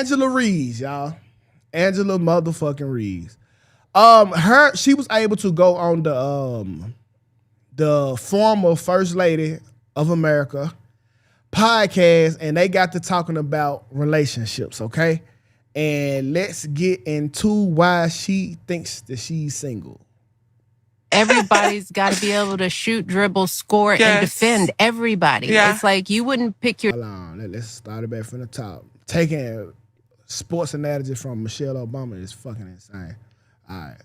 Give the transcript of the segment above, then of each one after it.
Angela Reese, y'all. Angela motherfucking Reese. She was able to go on the former First Lady of America podcast, and they got to talking about relationships, okay? And let's get into why she thinks that she's single. Everybody's got to be able to shoot, dribble, score, and defend. Everybody. Yeah. It's like you wouldn't pick your... Hold on, let's start it back from the top. Taking sports analogy from Michelle Obama is fucking insane. All right.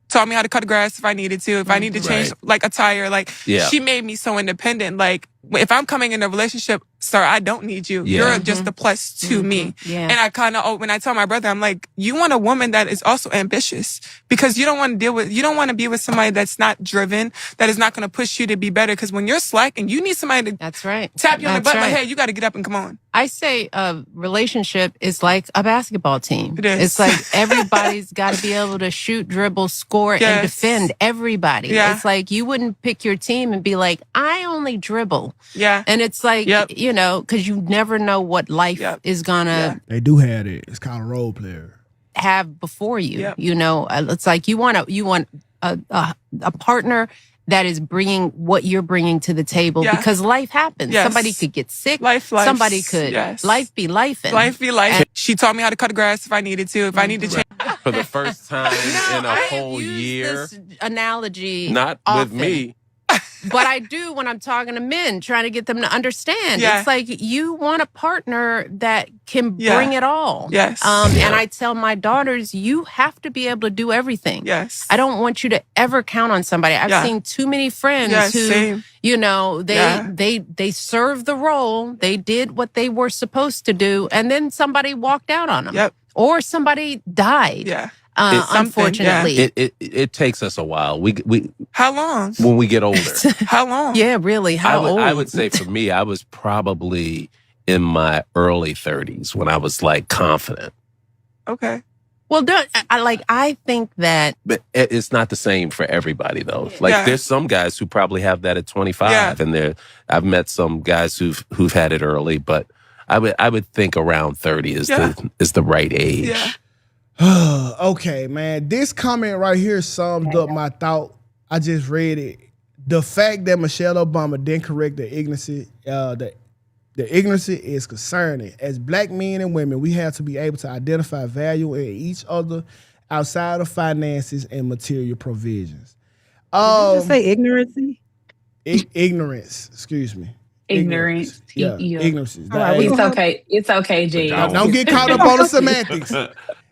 Taught me how to cut grass if I needed to. If I need to change like a tire, she made me so independent. Like if I'm coming in a relationship, sir, I don't need you. Yeah. You're just a plus to me. Yeah. And I kind of, when I tell my brother, I'm like, you want a woman that is also ambitious because you don't want to be with somebody that's not driven, that is not going to push you to be better. Because when you're slacking, you need somebody to tap you on the butt like, hey, you got to get up and come on. I say a relationship is like a basketball team. It is. It's like everybody's got to be able to shoot, dribble, score, and defend. Everybody. Yeah. It's like you wouldn't pick your team and be like, I only dribble. Yeah. And it's like, you know, because you never know what life is going to... They do have it. It's called a role player. ...have before you. You know, it's like you want a partner that is bringing what you're bringing to the table because life happens. Yes. Somebody could get sick. Life. Somebody could. Yes. Life be life. Life be life. She taught me how to cut grass if I needed to. If I need to change. For the first time in a whole year. This analogy. Not often. With me. But I do when I'm talking to men, trying to get them to understand. Yeah. It's like you want a partner that can bring it all. Yes. And I tell my daughters, you have to be able to do everything. Yes. I don't want you to ever count on somebody. I've seen too many friends who, you know, they served the role, they did what they were supposed to do, and then somebody walked out on them. Yep. Or somebody died. Yeah. Unfortunately, it takes us a while. We how long when we get older? How long? Yeah, really. How old? I would say for me, I was probably in my early 30s when I was like confident. Okay. Well, I think that, but it's not the same for everybody though. Like there's some guys who probably have that at 25, and I've met some guys who've had it early, but I would think around 30 is the right age. Yeah. Okay, man. This comment right here summed up my thought. I just read it. The fact that Michelle Obama didn't correct the ignorancy, the ignorancy is concerning. As black men and women, we have to be able to identify value in each other outside of finances and material provisions. Did you just say ignorancy? Ignorance. Excuse me. Ignorance. Yeah, ignorance. It's okay. It's okay, G. Don't get caught up on the semantics.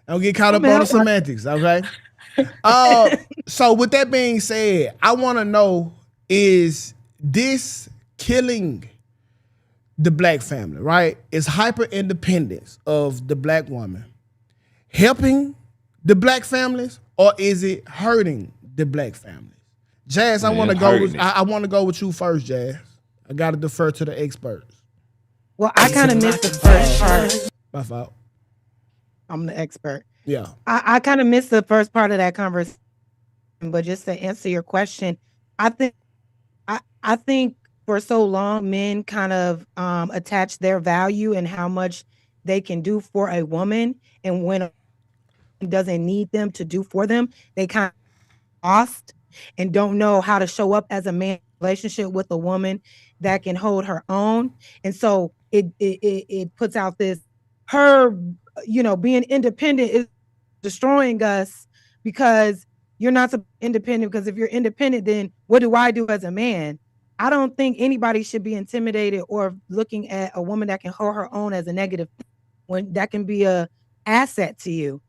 Don't get caught up on the semantics, okay? So with that being said, I want to know, is this killing the black family, right? Is hyper-independence of the black woman helping the black families, or is it hurting the black families? Jazz, I want to go with you first, Jazz. I got to defer to the experts. Well, I kind of missed the first part. My fault. I'm the expert. Yeah. I kind of missed the first part of that conversation, but just to answer your question, I think for so long men kind of attach their value and how much they can do for a woman, and when a woman doesn't need them to do for them, they kind of lost and don't know how to show up as a man in a relationship with a woman that can hold her own. And so it puts out this, her, you know, being independent is destroying us because you're not so independent. Because if you're independent, then what do I do as a man? I don't think anybody should be intimidated or looking at a woman that can hold her own as a negative, when that can be a asset to you.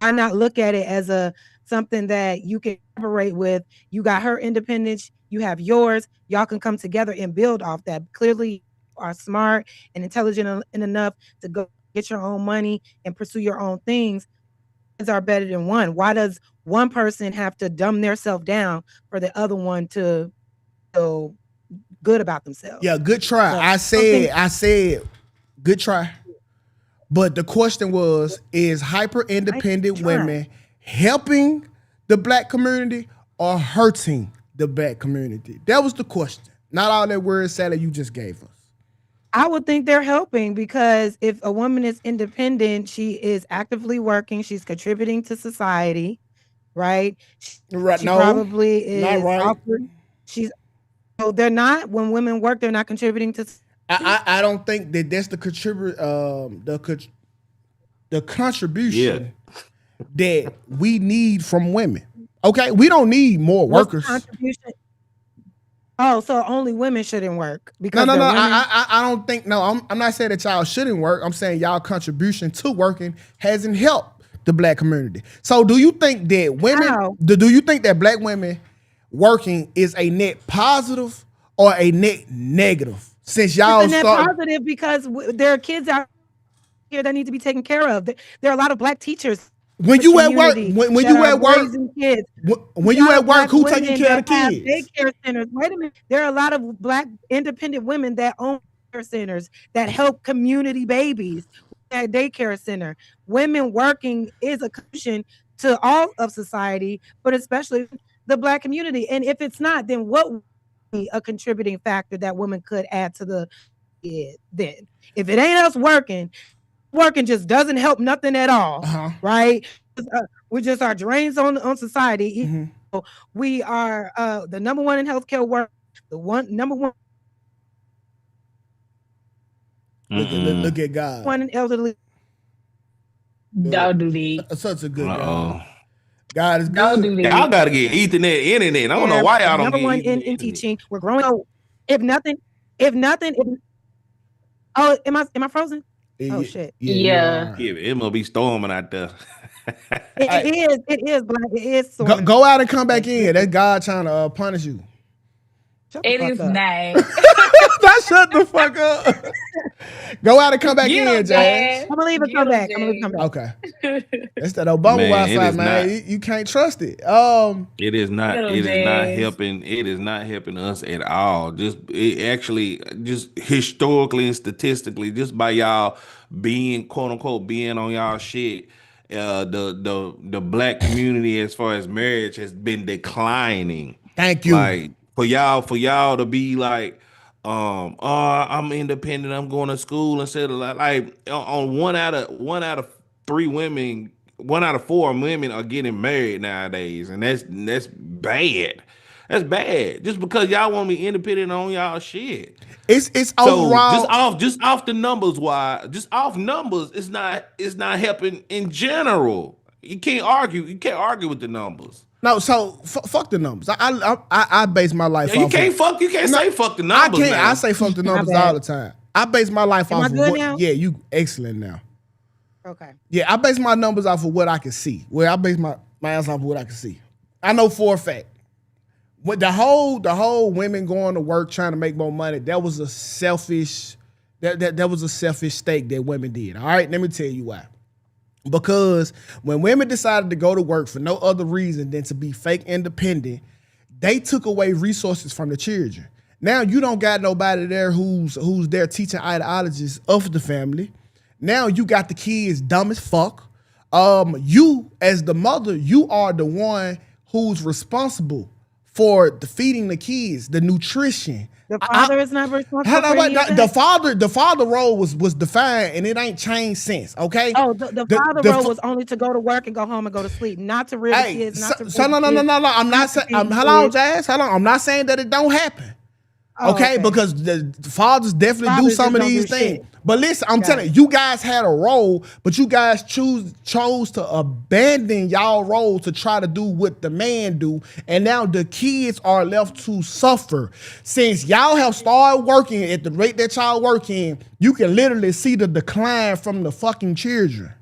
I not look at it as something that you can operate with. You got her independence, you have yours. Y'all can come together and build off that. Clearly, you are smart and intelligent enough to go get your own money and pursue your own things. Are better than one. Why does one person have to dumb themselves down for the other one to feel good about themselves? Yeah, good try. So I said, good try. But the question was, is hyper-independent women helping the black community or hurting the black community? That was the question. Not all that word salad you just gave us. I would think they're helping, because if a woman is independent, she is actively working, she's contributing to society, right? She probably is not right. offered. So they're not. When women work, they're not contributing to. I don't think that's the the contribution that we need from women. Okay, we don't need more workers. Contribution? Oh, so only women shouldn't work? Because no. I don't think. No, I'm not saying that y'all shouldn't work. I'm saying y'all contribution to working hasn't helped the black community. So, do you think that women? Do you think that black women working is a net positive or a net negative? Since y'all net positive, because there are kids out here that need to be taken care of. There are a lot of black teachers. When you at work, when you at work, when you at work, who taking care of the kids? Daycare centers. Wait a minute. There are a lot of black independent women that own daycare centers that help community babies at daycare center. Women working is a contribution to all of society, but especially the black community. And if it's not, then what would be a contributing factor that women could add to the then? If it ain't us working just doesn't help nothing at all, right? We just are drains on society. Mm-hmm. We are the number one in healthcare work, number one. Look at God. One in elderly. Don't do that. Such a good God. God is good. Y'all gotta get Ethernet, internet. I don't know why y'all don't get number one in teaching. We're growing. So if nothing. Oh, am I frozen? Oh shit! Yeah, it must be storming out there. It is, Black. It is. Go out and come back in. That's God trying to punish you. It is nice. Shut the fuck up. Go out and come back in, Jazz. I'm gonna leave and come back. Okay. That's that Obama Wi-Fi, man. You can't trust it. It is not. It is not helping. It is not helping us at all. Just historically and statistically, just by y'all being quote unquote being on y'all shit. The black community as far as marriage has been declining. Thank you. Like for y'all to be like, I'm independent, I'm going to school, instead of like on one out of 3 women, 1 out of 4 women are getting married nowadays, and that's bad. That's bad. Just because y'all want to be independent on y'all shit. It's so overall just off the numbers it's not helping in general. You can't argue with the numbers. No, so fuck the numbers. I base my life off. You can't say fuck the numbers. I can't. Now. I say fuck the numbers all the time. I base my life off of what. Now? Yeah, you excellent now. Okay. Yeah, I base my numbers off of what I can see. Well, I base my ass off of what I can see. I know for a fact. With the whole women going to work trying to make more money, that was a selfish stake that women did. All right, let me tell you why. Because when women decided to go to work for no other reason than to be fake independent, they took away resources from the children. Now you don't got nobody there who's there teaching ideologies of the family. Now you got the kids dumb as fuck. You as the mother, you are the one who's responsible for the feeding the kids, the nutrition. The father is not responsible. The father role was defined, and it ain't changed since. Okay. Oh, the father role was only to go to work and go home and go to sleep, not to rear the kids. No. I'm not saying. Hello, Jazz. Hello. I'm not saying that it don't happen. Okay, because the fathers definitely do some of these things. Shit. But listen, I'm telling you, you guys had a role, but you guys chose to abandon y'all role to try to do what the man do, and now the kids are left to suffer. Since y'all have started working at the rate that y'all working, you can literally see the decline from the fucking children.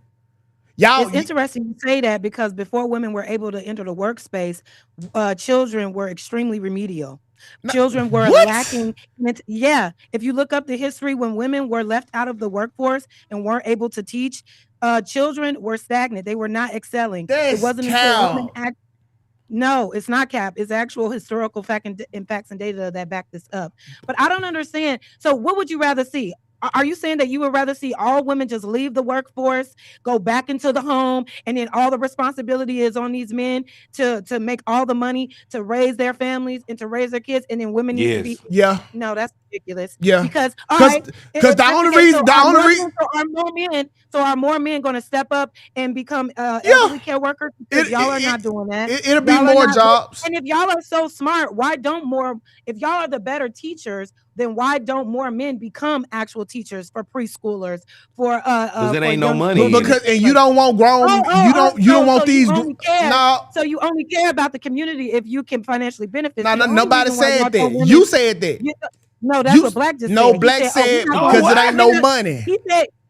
It's interesting you say that, because before women were able to enter the workspace, children were extremely remedial. Children were lacking. Yeah. If you look up the history, when women were left out of the workforce and weren't able to teach, children were stagnant. They were not excelling. It wasn't until women No, it's not cap. It's actual historical facts and data that back this up. But I don't understand. So what would you rather see? Are you saying that you would rather see all women just leave the workforce, go back into the home, and then all the responsibility is on these men to make all the money to raise their families and to raise their kids, and then women need to be? Yeah. No, that's ridiculous. Yeah. Because the only reason are more men going to step up and become elderly care workers? Because y'all are not doing that. It'll be more jobs. And if y'all are so smart, if y'all are the better teachers, then why don't more men become actual teachers for preschoolers? Because it ain't no money. And you don't want grown. You don't want these. So you only care about the community if you can financially benefit. No, nobody said that. You said that. No, that's what Black just said. No, Black said because it ain't no money.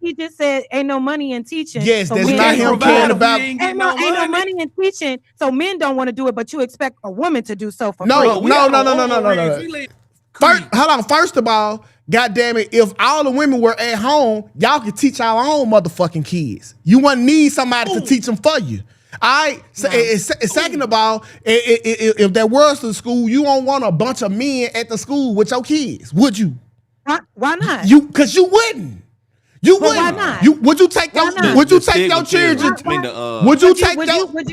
He just said ain't no money in teaching. Yes, that's not him caring about. Ain't no money in teaching, so men don't want to do it, but you expect a woman to do so for free. No. First of all, goddamn it, if all the women were at home, y'all could teach our own motherfucking kids. You wouldn't need somebody to teach them for you. All right. Second of all, if there was a school, you don't want a bunch of men at the school with your kids, would you? Why not? Because you wouldn't. You wouldn't. Why not? Would you take your children? Would you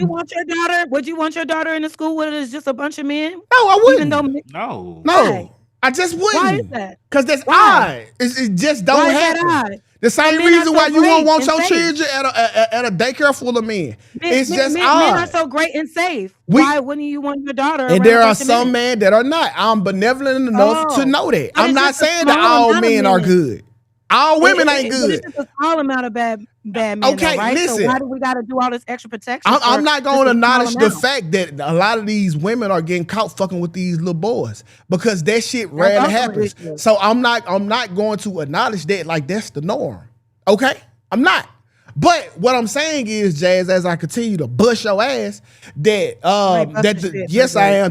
want your daughter? Would you want your daughter in a school where there's just a bunch of men? No, I wouldn't. No. Why? I just wouldn't. Why is that? Because that's odd. It just don't happen. The same reason why you won't want your children at a daycare full of men. It's just odd. Men are so great and safe. Why wouldn't you want your daughter? And there are some men that are not. I'm benevolent enough to know that. I'm not saying that all men are good. All women ain't good. It's a small amount of bad men. Okay, right? listen. So why do we got to do all this extra protection? I'm not going to acknowledge the fact that a lot of these women are getting caught fucking with these little boys because that shit rarely happens. So I'm not going to acknowledge that like that's the norm. Okay, I'm not. But what I'm saying is, Jazz, as I continue to bust your ass, that I am.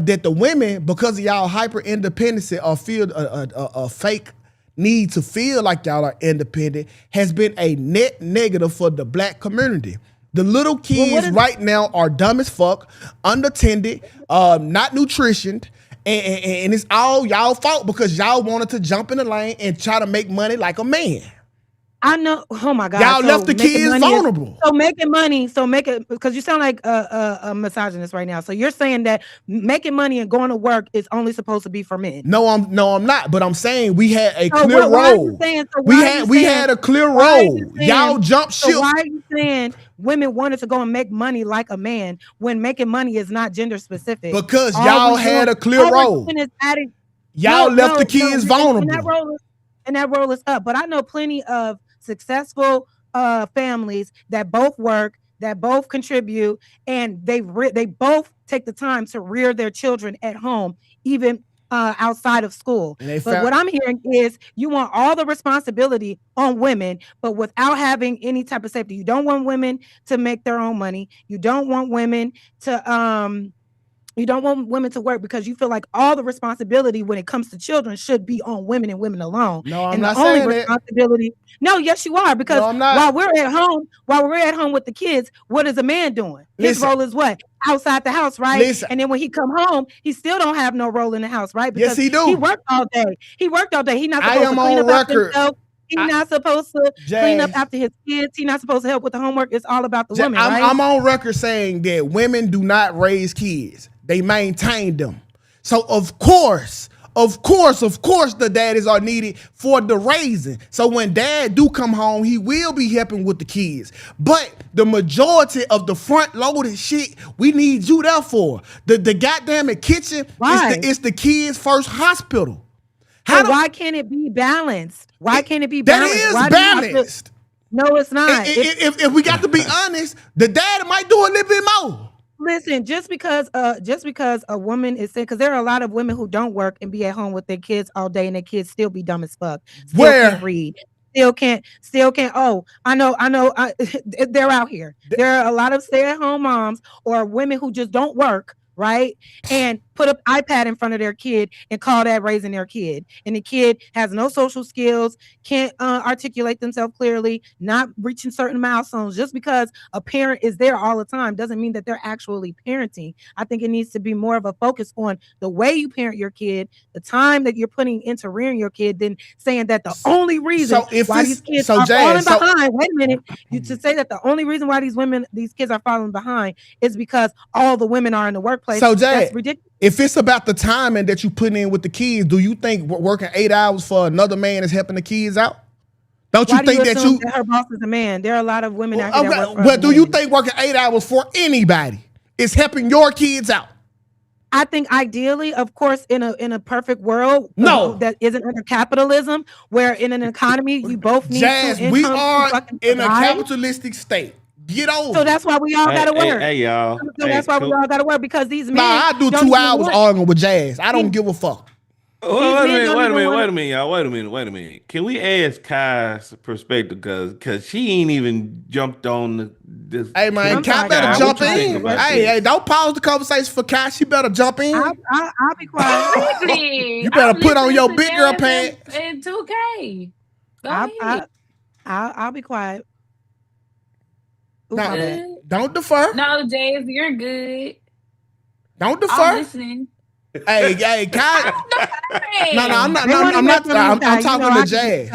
That the women, because of y'all hyper independency or feel a fake need to feel like y'all are independent, has been a net negative for the Black community. The little kids right now are dumb as fuck, unattended, not nutritioned, and it's all y'all fault because y'all wanted to jump in the lane and try to make money like a man. I know. Oh my God! Y'all left the kids vulnerable. Because you sound like a misogynist right now. So you're saying that making money and going to work is only supposed to be for men. No, I'm not. But I'm saying we had a clear role. We had a clear role. Y'all jumped ship. So why are you saying women wanted to go and make money like a man when making money is not gender specific? Because y'all had a clear role. Y'all left the kids vulnerable. And that role is up. But I know plenty of successful families that both work, that both contribute, and they both take the time to rear their children at home, even outside of school. But what I'm hearing is you want all the responsibility on women, but without having any type of safety. You don't want women to make their own money. You don't want women to work because you feel like all the responsibility when it comes to children should be on women and women alone. No, I'm not saying responsibility. No, yes, you are. Because while we're at home with the kids, what is a man doing? His role is what? Outside the house, right? And then when he come home, he still don't have no role in the house, right? Because yes, he do. He worked all day. He's not supposed to clean up after himself. He's not supposed to clean up after his kids. He's not supposed to help with the homework. It's all about the women, right? I'm on record saying that women do not raise kids. They maintain them. So of course, the daddies are needed for the raising. So when dad do come home, he will be helping with the kids. But the majority of the front loaded shit, we need you there for. The goddamn kitchen is the kids' first hospital. Why can't it be balanced? Why can't it be balanced? That is balanced. No, it's not. If we got to be honest, the dad might do a little bit more. Listen, just because a woman is saying, because there are a lot of women who don't work and be at home with their kids all day, and their kids still be dumb as fuck. Can't read. Still can't. Oh, I know. They're out here. There are a lot of stay-at-home moms or women who just don't work, right? And put an iPad in front of their kid and call that raising their kid. And the kid has no social skills, can't articulate themselves clearly, not reaching certain milestones. Just because a parent is there all the time doesn't mean that they're actually parenting. I think it needs to be more of a focus on the way you parent your kid, the time that you're putting into rearing your kid, than saying that the only reason why these kids are falling behind. Wait a minute. To say that the only reason why these kids are falling behind is because all the women are in the workplace. So that's ridiculous. If it's about the timing that you put in with the kids, do you think working 8 hours for another man is helping the kids out? Don't you think that her boss is a man? There are a lot of women out here that work for but do you think working 8 hours for anybody is helping your kids out? I think ideally, of course, in a perfect world, that isn't under capitalism, where in an economy you both need Jazz, two incomes. We are in a capitalistic state. Get over. So that's why we all gotta work. Hey, y'all. So that's why we all gotta work, because these men. I do 2 hours arguing with Jazz. I don't give a fuck. Wait a minute, y'all. Wait a minute. Can we ask Kai's perspective? Because she ain't even jumped on this. Hey, man, Kai better jump in. Hey, don't pause the conversation for Kai. She better jump in. I'll be quiet. You better put on your big girl pants. And Tukay. I'll be quiet. No, don't defer. No, Jazz, you're good. Don't defer. I'm listening. Hey, Kai. No, I'm not. I'm talking to Jazz.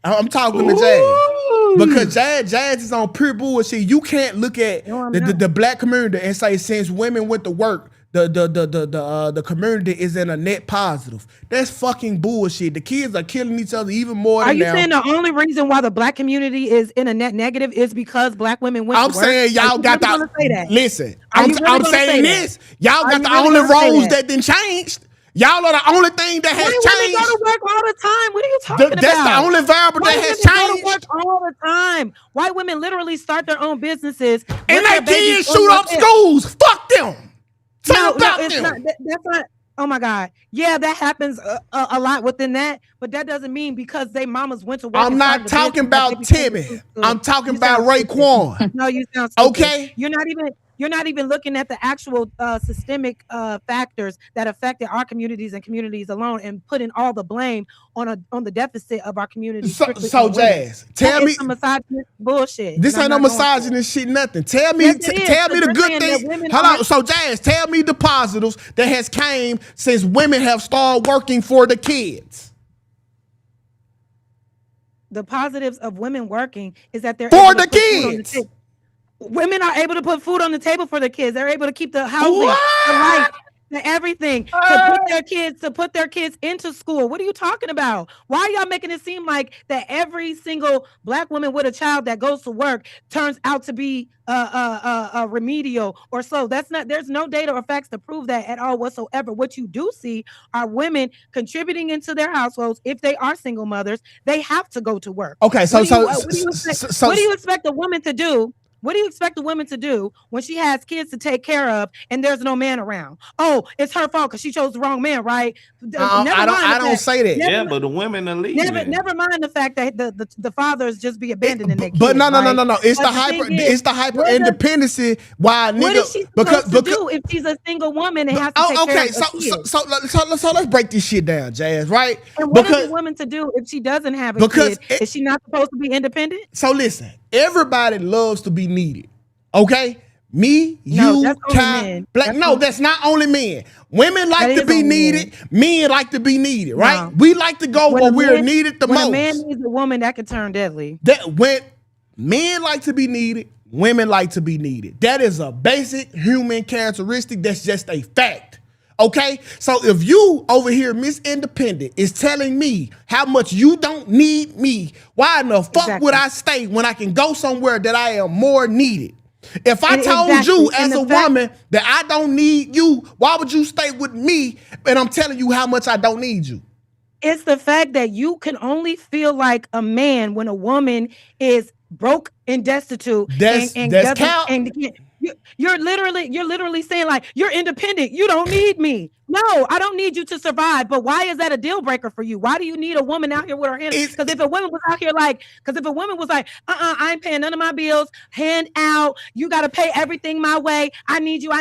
I'm talking to Jazz because Jazz is on pure bullshit. You can't look at the black community and say since women went to work, the community is in a net positive. That's fucking bullshit. The kids are killing each other even more. Are you saying the only reason why the black community is in a net negative is because black women went to work? I'm saying y'all got the. Listen, I'm saying this. Y'all got the only roles that didn't changed. Y'all are the only thing that has changed. Women go to work all the time. What are you talking about? That's the only variable that has changed. Go to work all the time. White women literally start their own businesses and their kids shoot up schools. Fuck them. That's not. Oh my God. Yeah, that happens a lot within that, but that doesn't mean because they mamas went to work. I'm not talking about Timmy. I'm talking about Raekwon. No, you sound stupid. Okay. You're not even looking at the actual systemic factors that affected our communities and communities alone, and putting all the blame on the deficit of our community. So Jazz, tell me some misogynist bullshit. This ain't no misogynist shit, nothing. Tell me the good thing. Hold on. So Jazz, tell me the positives that has came since women have started working for the kids. The positives of women working is that they're for the kids. Women are able to put food on the table for their kids. They're able to keep the housing, the light, everything, to put their kids into school. What are you talking about? Why are y'all making it seem like that every single black woman with a child that goes to work turns out to be a remedial or so? That's not. There's no data or facts to prove that at all whatsoever. What you do see are women contributing into their households. If they are single mothers, they have to go to work. Okay, what do you expect a woman to do? What do you expect a woman to do when she has kids to take care of and there's no man around? Oh, it's her fault because she chose the wrong man, right? I don't say that. But the women are leaving. Never mind the fact that the fathers just be abandoning their kids. But no. It's the hyper independency. Why nigga? What is she supposed to do if she's a single woman and has to take care of kids? So let's break this shit down, Jazz. Right? And what is a woman to do if she doesn't have a kid? Is she not supposed to be independent? So listen, everybody loves to be needed. Okay? Me, you, Kai, black. No, that's not only men. Women like to be needed. Men like to be needed, right? No. We like to go where we're needed the most. When a man needs a woman, that can turn deadly. That when men like to be needed, women like to be needed. That is a basic human characteristic. That's just a fact. Okay? So if you over here, Miss Independent, is telling me how much you don't need me, why in the fuck would I stay when I can go somewhere that I am more needed? If I told you as a woman that I don't need you, why would you stay with me? And I'm telling you how much I don't need you. It's the fact that you can only feel like a man when a woman is broke and destitute. You're literally saying like, you're independent. You don't need me. No, I don't need you to survive. But why is that a deal breaker for you? Why do you need a woman out here with her hands? Because if a woman was out here I ain't paying none of my bills, hand out, you got to pay everything my way. I need you.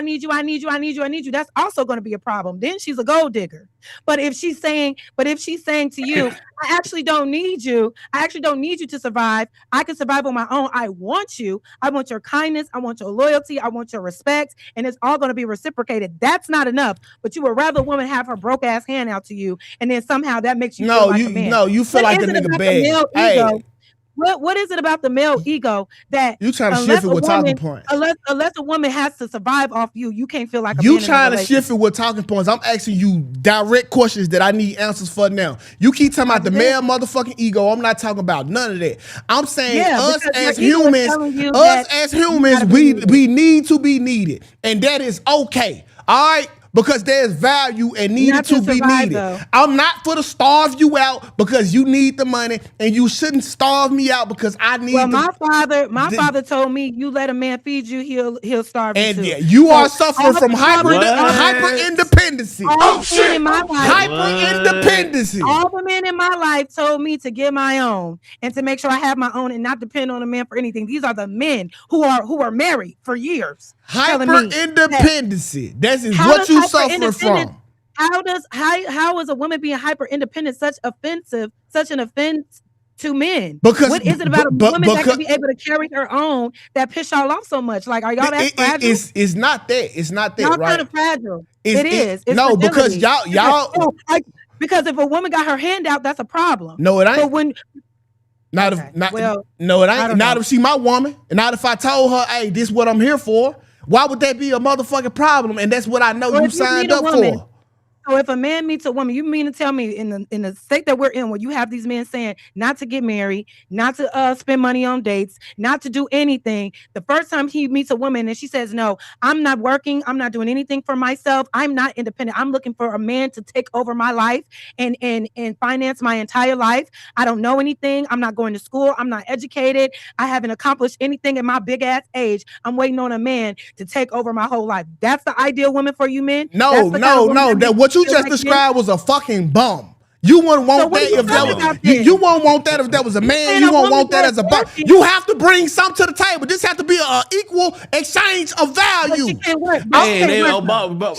That's also going to be a problem. Then she's a gold digger. But if she's saying to you, I actually don't need you. I actually don't need you to survive. I can survive on my own. I want you. I want your kindness. I want your loyalty. I want your respect. And it's all going to be reciprocated. That's not enough. But you would rather a woman have her broke ass hand out to you. And then somehow that makes you feel like a man. No, you feel like a nigga bad. What is it about the male ego that you trying to shift it with talking points? Unless a woman has to survive off you can't feel like a you man trying to shift it with talking points. I'm asking you direct questions that I need answers for now. You keep talking about the male motherfucking ego. I'm not talking about none of that. I'm saying us as humans, we need to be needed, and that is okay. All right. Because there's value and needed to be needed. Though. I'm not for to starve you out because you need the money, and you shouldn't starve me out because I need. Well, my father told me, you let a man feed you, he'll starve you. And yeah, you are suffering from hyper independency. Oh shit! In my life, hyper independency. All the men in my life told me to get my own and to make sure I have my own and not depend on a man for anything. These are the men who are married for years. Hyper independency. That is what you suffering from. How is a woman being hyper independent such an offense to men? Because what is it about a woman that can be able to carry her own that piss y'all off so much? Like, are y'all that fragile? It's not that. It's not that. Y'all right? kind of fragile. It is. It's no, fragility. because y'all. Because if a woman got her hand out, that's a problem. No, it ain't. But when no, it ain't. Not if she my woman, and not if I told her, "Hey, this is what I'm here for." Why would that be a motherfucking problem? And that's what I know you signed up for. So if a man meets a woman, you mean to tell me in the state that we're in, where you have these men saying not to get married, not to spend money on dates, not to do anything. The first time he meets a woman and she says, no, I'm not working. I'm not doing anything for myself. I'm not independent. I'm looking for a man to take over my life and finance my entire life. I don't know anything. I'm not going to school. I'm not educated. I haven't accomplished anything in my big ass age. I'm waiting on a man to take over my whole life. That's the ideal woman for you men? No. That what you just described was a fucking bum. You wouldn't want that if that was you won't want that if that was a man. You won't want that as a bum. You have to bring something to the table. This has to be an equal exchange of value. But she can't work. Michelle Obama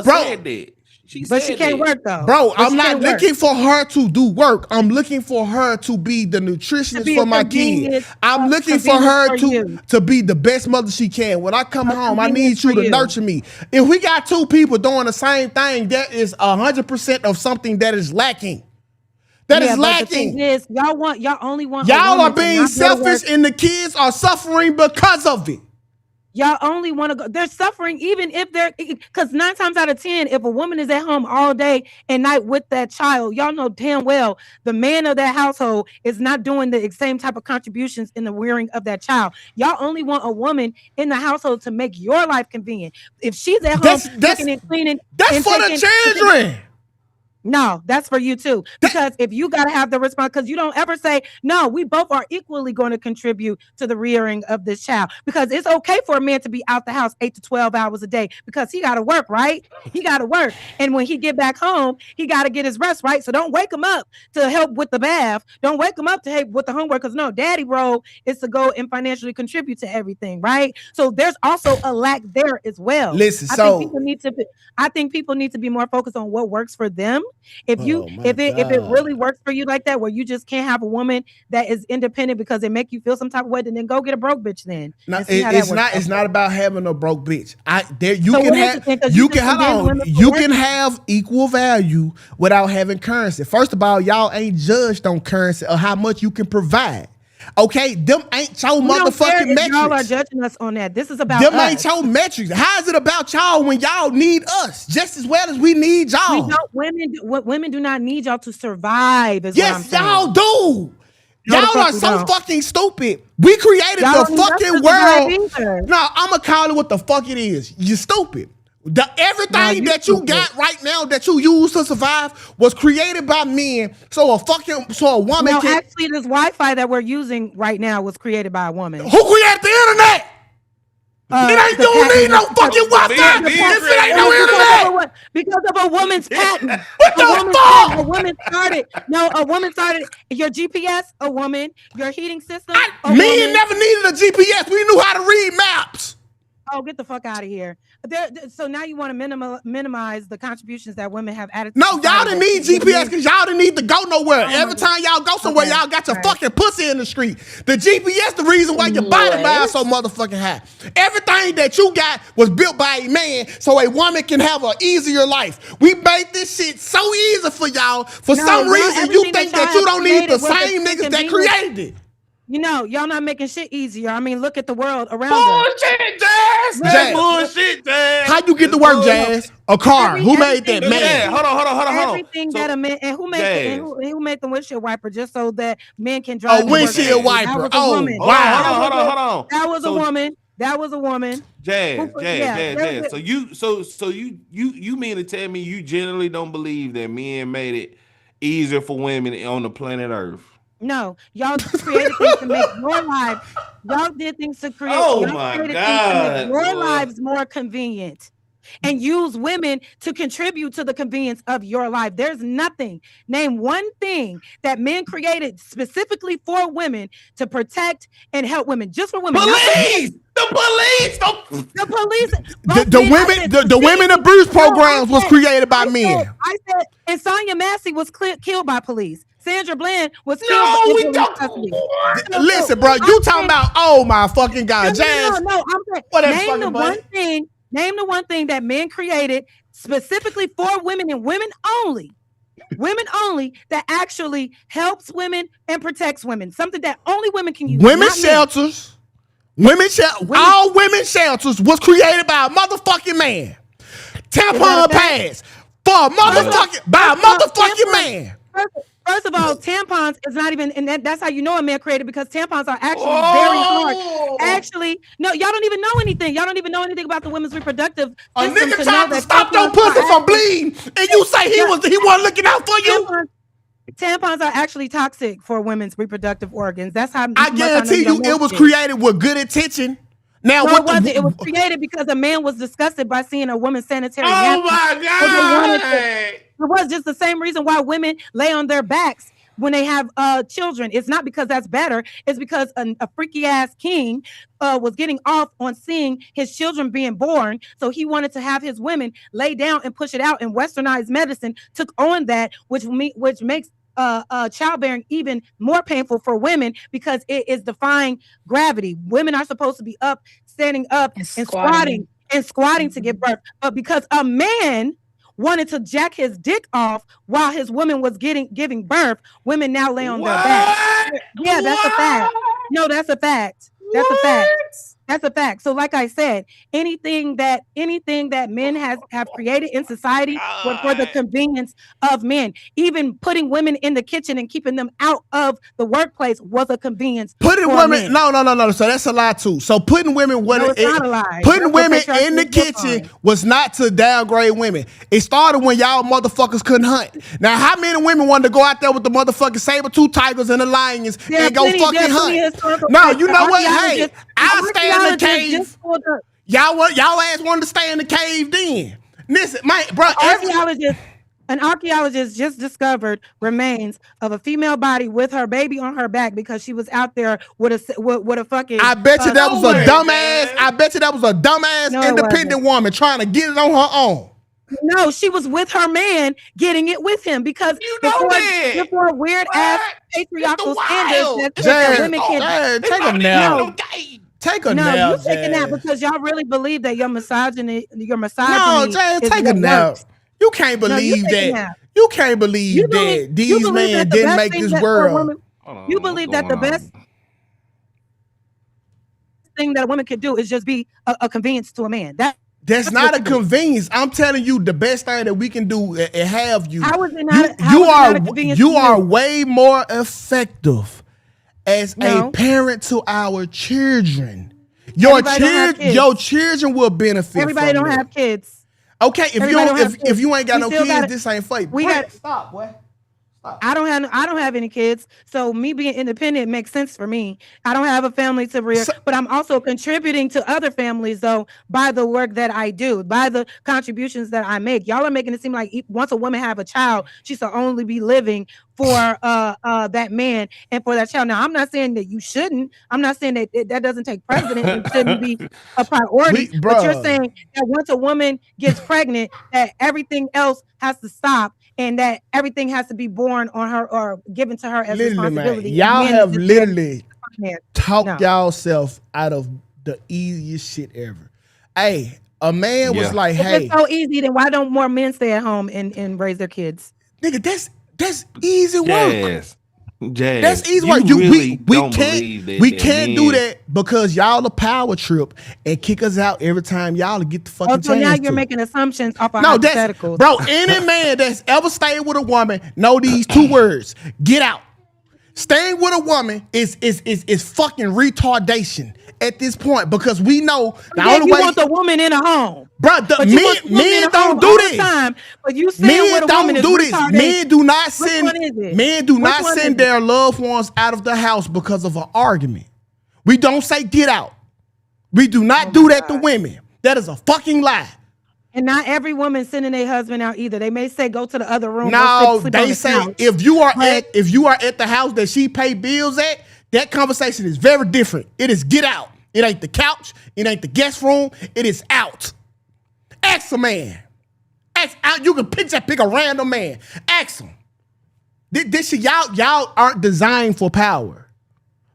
said that. She can't work though. Bro, I'm not looking for her to do work. I'm looking for her to be the nutritionist for my kid. I'm looking for her to be the best mother she can. When I come home, I need you to nurture me. If we got two people doing the same thing, that is 100% of something that is lacking. That is lacking. The thing is, y'all only want. Y'all are being selfish, and the kids are suffering because of it. Y'all only want to go. They're suffering even if because 9 times out of 10, if a woman is at home all day and night with that child, y'all know damn well the man of that household is not doing the same type of contributions in the rearing of that child. Y'all only want a woman in the household to make your life convenient. If she's at home cooking and cleaning, that's for the children. No, that's for you too. Because if you got to have the response, because you don't ever say, no, we both are equally going to contribute to the rearing of this child. Because it's okay for a man to be out the house 8 to 12 hours a day because he got to work, right? He got to work. And when he get back home, he got to get his rest, right? So don't wake him up to help with the bath. Don't wake him up to help with the homework because no, daddy role is to go and financially contribute to everything, right? So there's also a lack there as well. Listen, I think people need to be more focused on what works for them. If it really works for you like that, where you just can't have a woman that is independent because they make you feel some type of way, then go get a broke bitch then. No, it's not about having a broke bitch. You can have equal value without having currency. First of all, y'all ain't judged on currency or how much you can provide. Okay, them ain't your motherfucking metrics. Y'all are judging us on that. This is about them us. Ain't your metrics. How is it about y'all when y'all need us just as well as we need y'all? Women do not need y'all to survive. Yes, y'all do. Y'all are so fucking stupid. We created the fucking world. No, I'ma call it what the fuck it is. You stupid. Everything that you got right now that you use to survive was created by men. So a woman can. Actually, this Wi-Fi that we're using right now was created by a woman. Who created the internet? It ain't don't need no fucking Wi-Fi. If it ain't no internet. Because of a woman's patent. What the fuck? A woman started your GPS, a woman, your heating system. Men never needed a GPS. We knew how to read maps. Oh, get the fuck out of here. So now you want to minimize the contributions that women have added. No, y'all didn't need GPS because y'all didn't need to go nowhere. Every time y'all go somewhere, y'all got your fucking pussy in the street. The GPS, the reason why your body mass so motherfucking high. Everything that you got was built by a man so a woman can have an easier life. We made this shit so easy for y'all. For some reason, you think that you don't need the same niggas that created it. You know, y'all not making shit easier. I mean, look at the world around bullshit, us. Jazz. Bullshit, Jazz. How you get to work, Jazz? A car. Who made that, man? Hold on. Everything that a man and who made the windshield wiper just so that men can drive. A windshield wiper. Oh, wow. Hold on. That was a woman. That was a woman. Jazz. So you mean to tell me you generally don't believe that men made it easier for women on the planet Earth? No, y'all created things to make your life. Y'all did things to create. Oh my God, your lives more convenient, and use women to contribute to the convenience of your life. There's nothing. Name one thing that men created specifically for women to protect and help women, just for women. Police. The police. The women abuse programs was created by men. I said, and Sonya Massey was killed by police. Sandra Bland was killed. Listen, bro, you talking about? Oh my fucking God, Jazz. No. Name the one thing that men created specifically for women and women only, that actually helps women and protects women. Something that only women can use. Women's shelters. All women's shelters was created by a motherfucking man. Tampon pads for a motherfucking man. First of all, tampons is not even, and that's how you know a man created, because tampons are actually very hard. Actually, no, y'all don't even know anything. Y'all don't even know anything about the women's reproductive system. A nigga trying to stop your pussy from bleeding, and you say he wasn't looking out for you. Tampons are actually toxic for women's reproductive organs. That's how I guarantee you it was created with good intention. Now, no, it was created because a man was disgusted by seeing a woman's sanitary napkin. Oh my God! It was just the same reason why women lay on their backs when they have children. It's not because that's better. It's because a freaky ass king was getting off on seeing his children being born. So he wanted to have his women lay down and push it out. And westernized medicine took on that, which makes childbearing even more painful for women because it is defying gravity. Women are supposed to be up, standing up, and squatting to give birth. But because a man wanted to jack his dick off while his woman was giving birth, women now lay on their back. Yeah, that's a fact. No, that's a fact. That's a fact. That's a fact. So like I said, anything that men have created in society was for the convenience of men. Even putting women in the kitchen and keeping them out of the workplace was a convenience. Putting women, no. So that's a lie too. So putting women, putting women in the kitchen was not to downgrade women. It started when y'all motherfuckers couldn't hunt. Now, how many women wanted to go out there with the motherfucking saber-tooth tigers and the lions and go fucking hunt? No, you know what? Hey, I'll stay in the cave. Y'all ass wanted to stay in the cave then. Listen, bro. An archaeologist just discovered remains of a female body with her baby on her back because she was out there with a fucking. I bet you that was a dumbass. I bet you that was a dumbass independent woman trying to get it on her own. No, she was with her man getting it with him because before weird ass patriarchal standards that women can take a nap. Take a nap. You take a nap because y'all really believe that your misogyny. No, Jazz, take a nap. You can't believe that. You can't believe that these men didn't make this world. You believe that the best thing that a woman could do is just be a convenience to a man. That's not a convenience. I'm telling you, the best thing that we can do is have you. How is it not? You are way more effective as a parent to our children. Your children will benefit. Everybody don't have kids. Okay, if you ain't got no kids, this ain't for you. Stop, boy. I don't have any kids, so me being independent makes sense for me. I don't have a family to rear, but I'm also contributing to other families though by the work that I do, by the contributions that I make. Y'all are making it seem like once a woman have a child, she should only be living for that man and for that child. Now, I'm not saying that you shouldn't. I'm not saying that that doesn't take precedence and shouldn't be a priority. But you're saying that once a woman gets pregnant, that everything else has to stop. And that everything has to be born on her or given to her as responsibility. Man, y'all have literally talked y'allself out of the easiest shit ever. Hey, a man was like, if hey. It's so easy, then why don't more men stay at home and raise their kids? Nigga, that's easy work. Jazz, that's easy work. We can't do that because y'all a power trip and kick us out every time y'all get the fucking chance. So now you're making assumptions off of hypotheticals. Bro, any man that's ever stayed with a woman know these two words. Get out. Staying with a woman is fucking retardation at this point because we know the only way you want the woman in a home. Bro, men don't do this. But you men don't do this. Men do not send their loved ones out of the house because of an argument. We don't say get out. We do not do that to women. That is a fucking lie. And not every woman sending their husband out either. They may say go to the other room. No, they say if you are at the house that she pay bills at, that conversation is very different. It is get out. It ain't the couch. It ain't the guest room. It is out. Ask a man. Ask out. You can pick a random man. Ask him. This shit, y'all aren't designed for power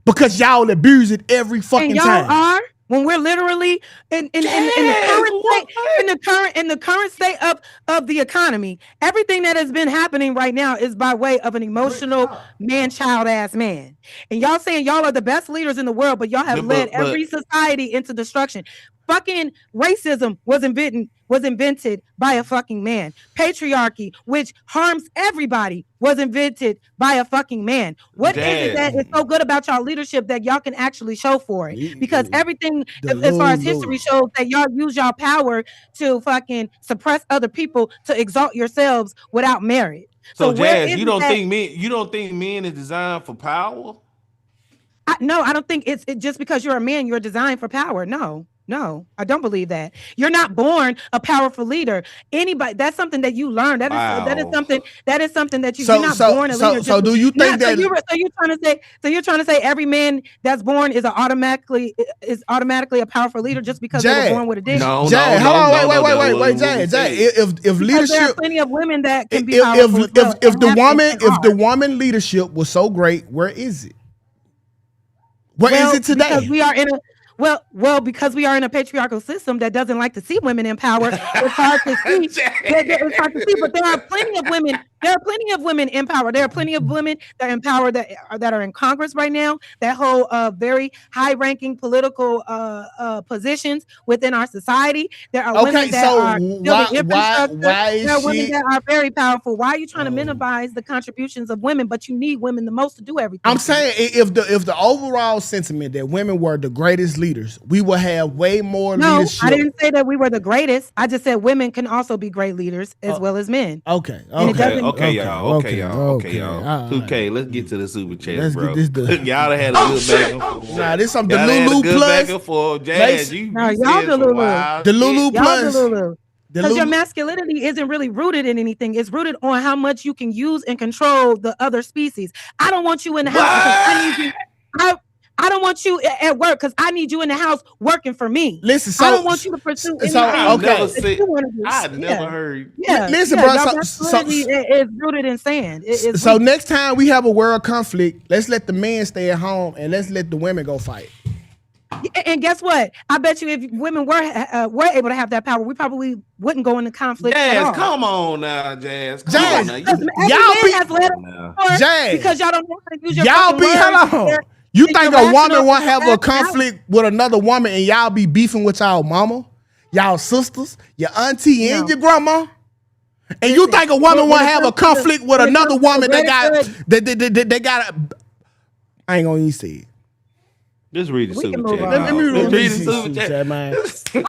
because y'all abuse it every fucking time. Y'all are. When we're literally in the current state of the economy, everything that has been happening right now is by way of an emotional man-child ass man. And y'all saying y'all are the best leaders in the world, but y'all have led every society into destruction. Fucking racism was invented by a fucking man. Patriarchy, which harms everybody, was invented by a fucking man. What is it that is so good about y'all leadership that y'all can actually show for it? Because everything, as far as history shows, that y'all use y'all power to fucking suppress other people to exalt yourselves without merit. So Jazz, you don't think men is designed for power? No, I don't think it's just because you're a man, you're designed for power. No, I don't believe that. You're not born a powerful leader. Anybody, that's something that you learn. That is something that you're not born a leader. So do you think that? So you're trying to say every man that's born is automatically a powerful leader just because they were born with a dick? No, hold on, wait, Jay. If leadership, there are plenty of women that can be powerful. If the woman leadership was so great, where is it? Where is it today? Because we are in a because we are in a patriarchal system that doesn't like to see women in power. It's hard to see. It's hard to see, but there are plenty of women. There are plenty of women in power. There are plenty of women that are in power that are in Congress right now that hold very high-ranking political positions within our society. There are women that are building infrastructure. There are women that are very powerful. Why are you trying to minimize the contributions of women? But you need women the most to do everything. I'm saying if the overall sentiment that women were the greatest leaders, we will have way more leadership. I didn't say that we were the greatest. I just said women can also be great leaders as well as men. Okay, y'all. Tukay, let's get to the super chat, bro. Y'all had a good back and forth. Nah, this some Delulu plus. Back and forth. Jazz, y'all Delulu. Delulu plus. Because your masculinity isn't really rooted in anything. It's rooted on how much you can use and control the other species. I don't want you in the house. I don't want you at work because I need you in the house working for me. Listen, I don't want you to pursue anything. I never heard. Listen, bro. It's rooted in sand. So next time we have a world conflict, let's let the men stay at home and let's let the women go fight. And guess what? I bet you if women were able to have that power, we probably wouldn't go into conflict. Jazz, come on now, Jazz. Y'all because y'all don't know how to use your hold on. You think a woman won't have a conflict with another woman and y'all be beefing with y'all mama, y'all sisters, your auntie, and your grandma? And you think a woman won't have a conflict with another woman that got I ain't gonna even say it. Just read the super chat. Let me read the super chat, man.